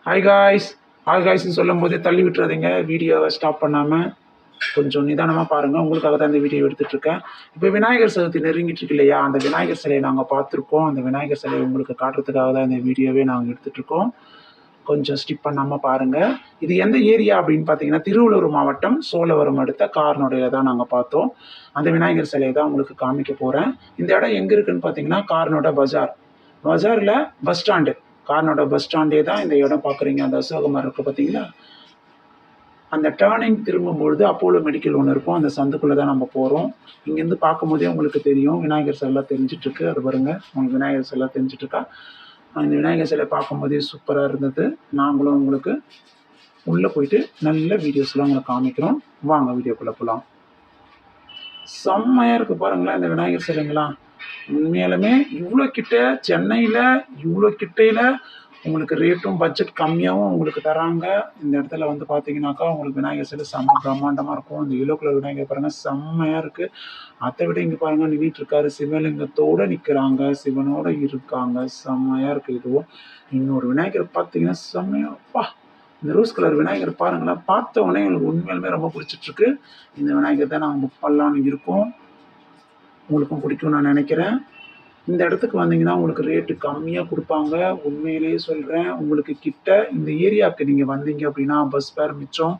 Hi guys. Hi காய்ஸ்ன்னு சொல்லும்போதே தள்ளி விட்டுறாதீங்க. வீடியோவை ஸ்டாப் பண்ணாமல் கொஞ்சம் நிதானமாக பாருங்கள். உங்களுக்காக தான் இந்த வீடியோ எடுத்துகிட்ருக்கேன். இப்போ விநாயகர் சதுர்த்தி நெருங்கிட்டு இருக்கு இல்லையா? அந்த விநாயகர் சிலையை நாங்கள் பார்த்துருக்கோம். அந்த விநாயகர் சிலையை உங்களுக்கு காட்டுறதுக்காக தான் இந்த வீடியோவே நாங்கள் எடுத்துகிட்ருக்கோம். கொஞ்சம் ஸ்கிப் பண்ணாமல் பாருங்கள். இது எந்த ஏரியா அப்படின்னு பார்த்தீங்கன்னா, திருவள்ளூர் மாவட்டம் சோழவரம் அடுத்த கார்னோடையில் தான் நாங்கள் பார்த்தோம். அந்த விநாயகர் சிலையை தான் உங்களுக்கு காமிக்க போகிறேன். இந்த இடம் எங்கே இருக்குதுன்னு பார்த்தீங்கன்னா, கார்னோட பஜாரில் பஸ் ஸ்டாண்டு. கார்னோட பஸ் ஸ்டாண்டே தான் இந்த இடம் பார்க்குறீங்க. அந்த அசோகமரம் இருக்குது பார்த்தீங்களா? அந்த டேர்னிங் திரும்பும்பொழுது அப்போலோ மெடிக்கல் ஒன்று இருக்கும். அந்த சந்துக்குள்ளே தான் நம்ம போகிறோம். இங்கேருந்து பார்க்கும்போதே உங்களுக்கு தெரியும் விநாயகர் சிலை தெரிஞ்சிட்ருக்கு. அது பாருங்கள், உங்களுக்கு விநாயகர் சிலை தெரிஞ்சிட்ருக்கா? அந்த விநாயகர் சிலை பார்க்கும்போதே சூப்பராக இருந்தது. நாங்களும் உங்களுக்கு உள்ளே போயிட்டு நல்ல வீடியோஸ்லாம் உங்களுக்கு காமிக்கிறோம். வாங்க வீடியோக்குள்ளே போகலாம். செம்மையாக இருக்குது பாருங்களேன் இந்த விநாயகர் சிலைங்களாம். உண்மையாலுமே இவ்வளோ கிட்ட சென்னையில் இவ்வளோ கிட்டையில் உங்களுக்கு ரேட்டும் பட்ஜெட் கம்மியாகவும் உங்களுக்கு தராங்க. இந்த இடத்துல வந்து பார்த்தீங்கன்னாக்கா உங்களுக்கு விநாயகர் சிலை செம்ம பிரம்மாண்டமாக இருக்கும். இந்த எல்லோ கலர் விநாயகர் பாருங்கள் செம்மையாக இருக்குது. அதை விட இங்கே பாருங்கள் நின்றுட்டு இருக்காரு, சிவலிங்கத்தோடு நிற்கிறாங்க, சிவனோடு இருக்காங்க. செம்மையாக இருக்குது. இதுவும் இன்னொரு விநாயகர் பார்த்தீங்கன்னா செம்மையாப்பா. இந்த ரோஸ் கலர் விநாயகர் பாருங்களேன், பார்த்த உடனே எனக்கு உண்மையிலுமே ரொம்ப பிடிச்சிட்ருக்கு. இந்த விநாயகர் தான் நாங்கள் புக் பண்ணலான்னு இருக்கோம். உங்களுக்கும் பிடிக்கும் நான் நினைக்கிறேன். இந்த இடத்துக்கு வந்தீங்கன்னா உங்களுக்கு ரேட்டு கம்மியாக கொடுப்பாங்க. உண்மையிலேயே சொல்கிறேன். உங்களுக்கு கிட்ட இந்த ஏரியாவுக்கு நீங்கள் வந்தீங்க அப்படின்னா பஸ் ஃபேர் மிச்சம்,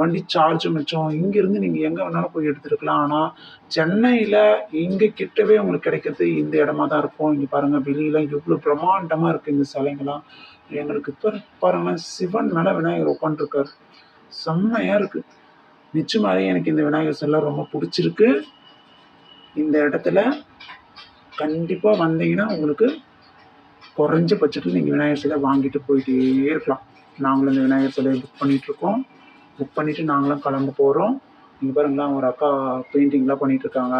வண்டி சார்ஜும் மிச்சம். இங்கேருந்து நீங்கள் எங்கே வேணாலும் போய் எடுத்துருக்கலாம். ஆனால் சென்னையில் இங்கே கிட்டவே உங்களுக்கு கிடைக்கிறது இந்த இடமா தான் இருக்கும். இங்கே பாருங்கள், வெளியில் எவ்வளோ பிரம்மாண்டமாக இருக்குது இந்த சிலைங்களாம். எங்களுக்கு இப்போ பாருங்கள், சிவன் மேலே விநாயகர் உட்காந்துருக்கார். செம்மையாக இருக்குது. நிச்சயமாகவே எனக்கு இந்த விநாயகர் சிலை ரொம்ப பிடிச்சிருக்கு. இந்த இடத்துல கண்டிப்பாக வந்தீங்கன்னா உங்களுக்கு குறைஞ்ச பட்சத்தில் நீங்கள் விநாயகர் சிலை வாங்கிட்டு போயிட்டே இருக்கலாம். நாங்களும் இந்த விநாயகர் சிலையை புக் பண்ணிகிட்ருக்கோம். புக் பண்ணிவிட்டு நாங்களும் கிளம்ப போகிறோம். நீங்கள் பாருங்களா, ஒரு அக்கா பெயிண்டிங்லாம் பண்ணிகிட்ருக்காங்க.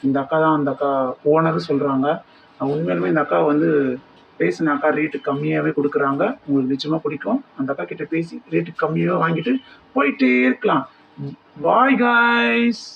இந்த அக்கா தான் அந்த அக்கா ஓனரும் சொல்கிறாங்க. உண்மையிலுமே இந்த அக்கா வந்து பேசின அக்கா ரேட்டு கம்மியாகவே கொடுக்குறாங்க. உங்களுக்கு நிச்சயமாக பிடிக்கும். அந்த அக்கா கிட்டே பேசி ரேட்டு கம்மியாக வாங்கிட்டு போயிட்டே இருக்கலாம். Bye guys.